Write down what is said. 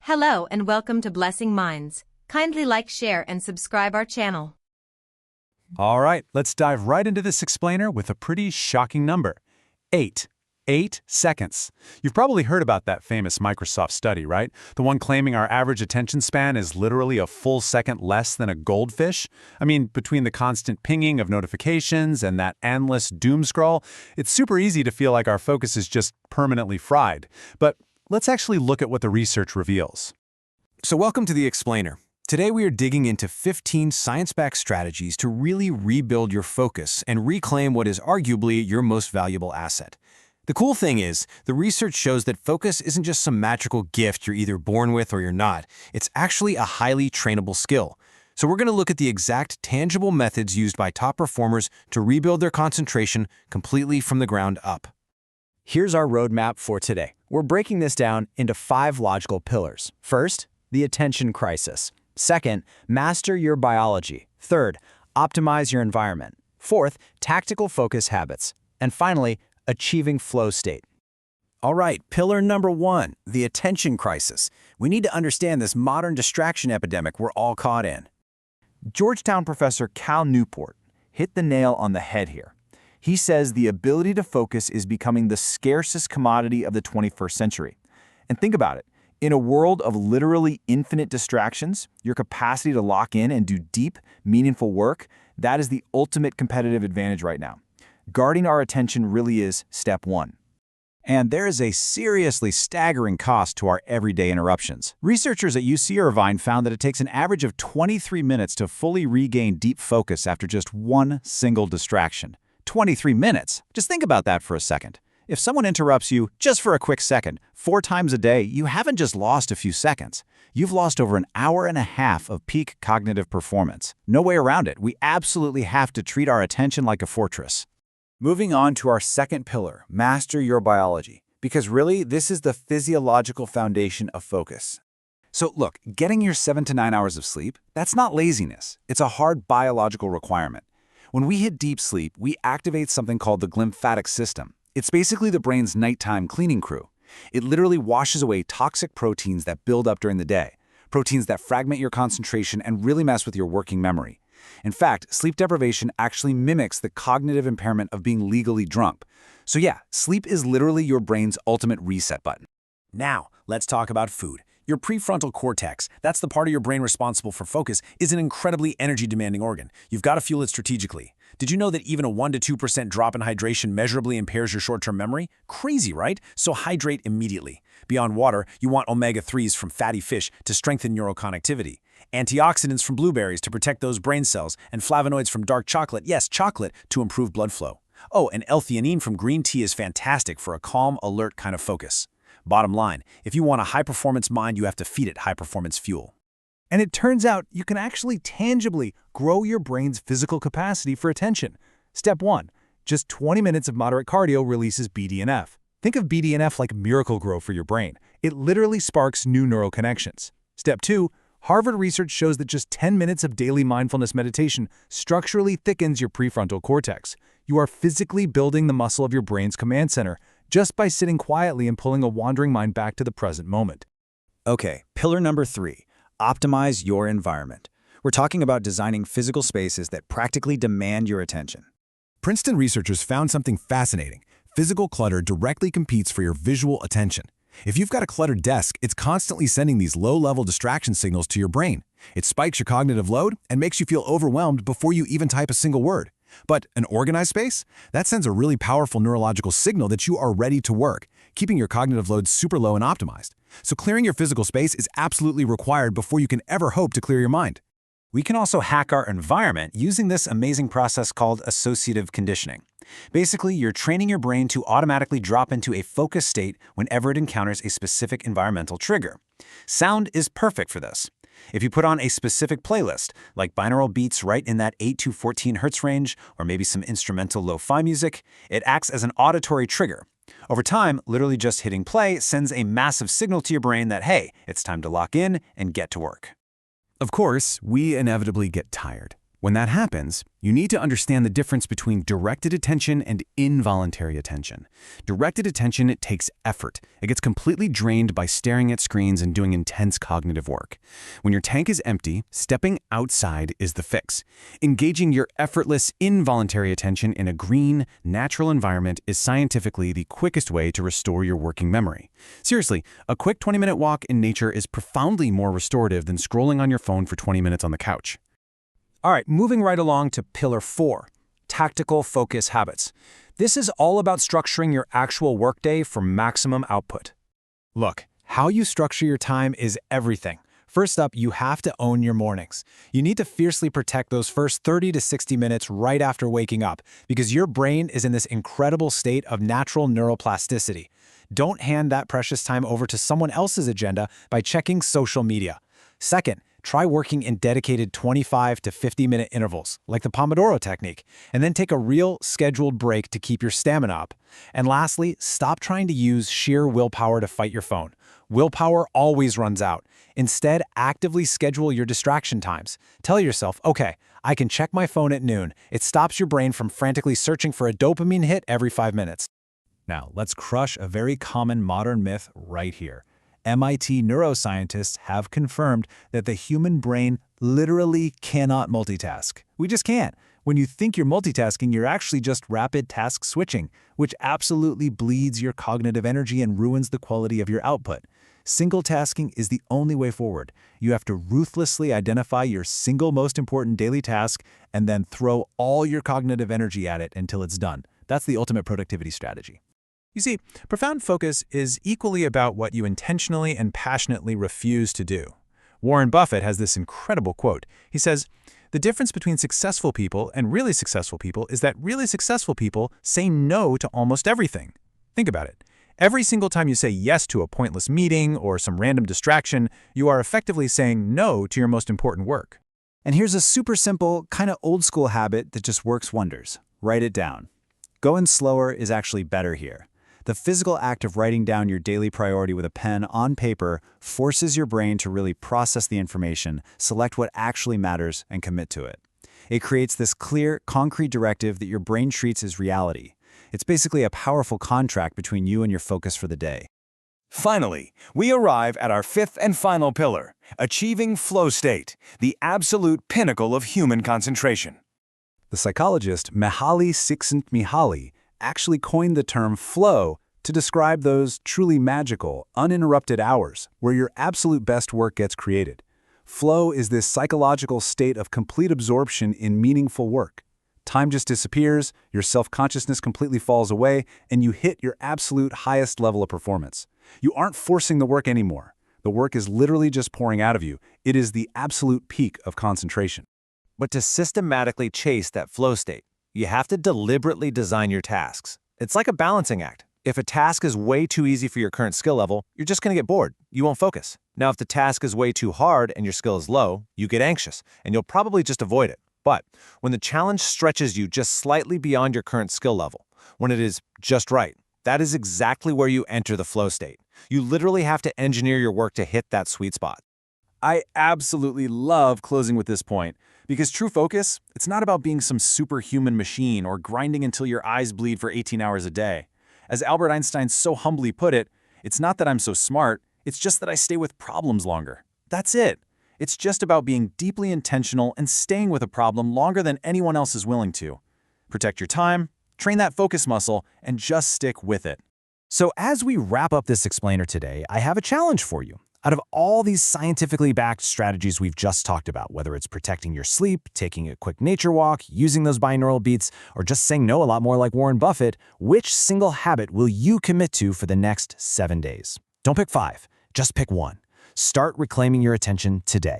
Hello and welcome to Blessing Minds. Kindly like, share, and subscribe our channel. All right, let's dive right into this explainer with a pretty shocking number. 8. 8 seconds. You've probably heard about that famous Microsoft study, right? The one claiming our average attention span is literally a full second less than a goldfish. I mean, between the constant pinging of notifications and that endless doom scroll, it's super easy to feel like our focus is just permanently fried. But let's actually look at what the research reveals. So welcome to the Explainer. Today we are digging into 15 science-backed strategies to really rebuild your focus and reclaim what is arguably your most valuable asset. The cool thing is, the research shows that focus isn't just some magical gift you're either born with or you're not. It's actually a highly trainable skill. So we're going to look at the exact tangible methods used by top performers to rebuild their concentration completely from the ground up. Here's our roadmap for today. We're breaking this down into 5 logical pillars. First, the attention crisis. Second, master your biology. Third, optimize your environment. Fourth, tactical focus habits. And finally, achieving flow state. All right, pillar number 1, the attention crisis. We need to understand this modern distraction epidemic we're all caught in. Georgetown professor Cal Newport hit the nail on the head here. He says the ability to focus is becoming the scarcest commodity of the 21st century. And think about it. In a world of literally infinite distractions, your capacity to lock in and do deep, meaningful work, that is the ultimate competitive advantage right now. Guarding our attention really is step 1. And there is a seriously staggering cost to our everyday interruptions. Researchers at UC Irvine found that it takes an average of 23 minutes to fully regain deep focus after just one single distraction. 23 minutes. Just think about that for a second. If someone interrupts you just for a quick second, 4 times a day, you haven't just lost a few seconds. You've lost over an hour and a half of peak cognitive performance. No way around it. We absolutely have to treat our attention like a fortress. Moving on to our second pillar, master your biology. Because really, this is the physiological foundation of focus. So look, getting your 7 to 9 hours of sleep, that's not laziness. It's a hard biological requirement. When we hit deep sleep, we activate something called the glymphatic system. It's basically the brain's nighttime cleaning crew. It literally washes away toxic proteins that build up during the day, proteins that fragment your concentration and really mess with your working memory. In fact, sleep deprivation actually mimics the cognitive impairment of being legally drunk. So yeah, sleep is literally your brain's ultimate reset button. Now, let's talk about food. Your prefrontal cortex, that's the part of your brain responsible for focus, is an incredibly energy-demanding organ. You've got to fuel it strategically. Did you know that even a 1 to 2% drop in hydration measurably impairs your short-term memory? Crazy, right? So hydrate immediately. Beyond water, you want omega-3s from fatty fish to strengthen neural connectivity, antioxidants from blueberries to protect those brain cells, and flavonoids from dark chocolate, yes, chocolate, to improve blood flow. Oh, and L-theanine from green tea is fantastic for a calm, alert kind of focus. Bottom line, if you want a high-performance mind, you have to feed it high-performance fuel. And it turns out you can actually tangibly grow your brain's physical capacity for attention. Step 1. Just 20 minutes of moderate cardio releases BDNF. Think of BDNF like Miracle-Gro for your brain. It literally sparks new neural connections. Step 2. Harvard research shows that just 10 minutes of daily mindfulness meditation structurally thickens your prefrontal cortex. You are physically building the muscle of your brain's command center just by sitting quietly and pulling a wandering mind back to the present moment. Okay, pillar number 3, optimize your environment. We're talking about designing physical spaces that practically demand your attention. Princeton researchers found something fascinating. Physical clutter directly competes for your visual attention. If you've got a cluttered desk, it's constantly sending these low-level distraction signals to your brain. It spikes your cognitive load and makes you feel overwhelmed before you even type a single word. But an organized space? That sends a really powerful neurological signal that you are ready to work, keeping your cognitive load super low and optimized. So clearing your physical space is absolutely required before you can ever hope to clear your mind. We can also hack our environment using this amazing process called associative conditioning. Basically, you're training your brain to automatically drop into a focus state whenever it encounters a specific environmental trigger. Sound is perfect for this. If you put on a specific playlist, like binaural beats right in that 8 to 14 hertz range, or maybe some instrumental lo-fi music, it acts as an auditory trigger. Over time, literally just hitting play sends a massive signal to your brain that, hey, it's time to lock in and get to work. Of course, we inevitably get tired. When that happens, you need to understand the difference between directed attention and involuntary attention. Directed attention, it takes effort. It gets completely drained by staring at screens and doing intense cognitive work. When your tank is empty, stepping outside is the fix. Engaging your effortless, involuntary attention in a green, natural environment is scientifically the quickest way to restore your working memory. Seriously, a quick 20-minute walk in nature is profoundly more restorative than scrolling on your phone for 20 minutes on the couch. All right, moving right along to Pillar 4, tactical focus habits. This is all about structuring your actual workday for maximum output. Look, how you structure your time is everything. First up, you have to own your mornings. You need to fiercely protect those first 30 to 60 minutes right after waking up, because your brain is in this incredible state of natural neuroplasticity. Don't hand that precious time over to someone else's agenda by checking social media. Second, try working in dedicated 25 to 50-minute intervals, like the Pomodoro technique, and then take a real, scheduled break to keep your stamina up. And lastly, stop trying to use sheer willpower to fight your phone. Willpower always runs out. Instead, actively schedule your distraction times. Tell yourself, okay, I can check my phone at noon. It stops your brain from frantically searching for a dopamine hit every 5 minutes. Now, let's crush a very common modern myth right here. MIT neuroscientists have confirmed that the human brain literally cannot multitask. We just can't. When you think you're multitasking, you're actually just rapid task switching, which absolutely bleeds your cognitive energy and ruins the quality of your output. Single tasking is the only way forward. You have to ruthlessly identify your single most important daily task and then throw all your cognitive energy at it until it's done. That's the ultimate productivity strategy. You see, profound focus is equally about what you intentionally and passionately refuse to do. Warren Buffett has this incredible quote. He says, "The difference between successful people and really successful people is that really successful people say no to almost everything." Think about it. Every single time you say yes to a pointless meeting or some random distraction, you are effectively saying no to your most important work. And here's a super simple, kind of old school habit that just works wonders. Write it down. Going slower is actually better here. The physical act of writing down your daily priority with a pen on paper forces your brain to really process the information, select what actually matters, and commit to it. It creates this clear, concrete directive that your brain treats as reality. It's basically a powerful contract between you and your focus for the day. Finally, we arrive at our fifth and final pillar, achieving flow state, the absolute pinnacle of human concentration. The psychologist Mihaly Csikszentmihalyi actually coined the term flow to describe those truly magical, uninterrupted hours where your absolute best work gets created. Flow is this psychological state of complete absorption in meaningful work. Time just disappears, your self-consciousness completely falls away, and you hit your absolute highest level of performance. You aren't forcing the work anymore. The work is literally just pouring out of you. It is the absolute peak of concentration. But to systematically chase that flow state, you have to deliberately design your tasks. It's like a balancing act. If a task is way too easy for your current skill level, you're just going to get bored. You won't focus. Now, if the task is way too hard and your skill is low, you get anxious, and you'll probably just avoid it. But when the challenge stretches you just slightly beyond your current skill level, when it is just right, that is exactly where you enter the flow state. You literally have to engineer your work to hit that sweet spot. I absolutely love closing with this point, because true focus, it's not about being some superhuman machine or grinding until your eyes bleed for 18 hours a day. As Albert Einstein so humbly put it, it's not that I'm so smart, it's just that I stay with problems longer. That's it. It's just about being deeply intentional and staying with a problem longer than anyone else is willing to. Protect your time, train that focus muscle, and just stick with it. So as we wrap up this explainer today, I have a challenge for you. Out of all these scientifically backed strategies we've just talked about, whether it's protecting your sleep, taking a quick nature walk, using those binaural beats, or just saying no a lot more like Warren Buffett, which single habit will you commit to for the next 7 days? Don't pick 5, just pick 1. Start reclaiming your attention today.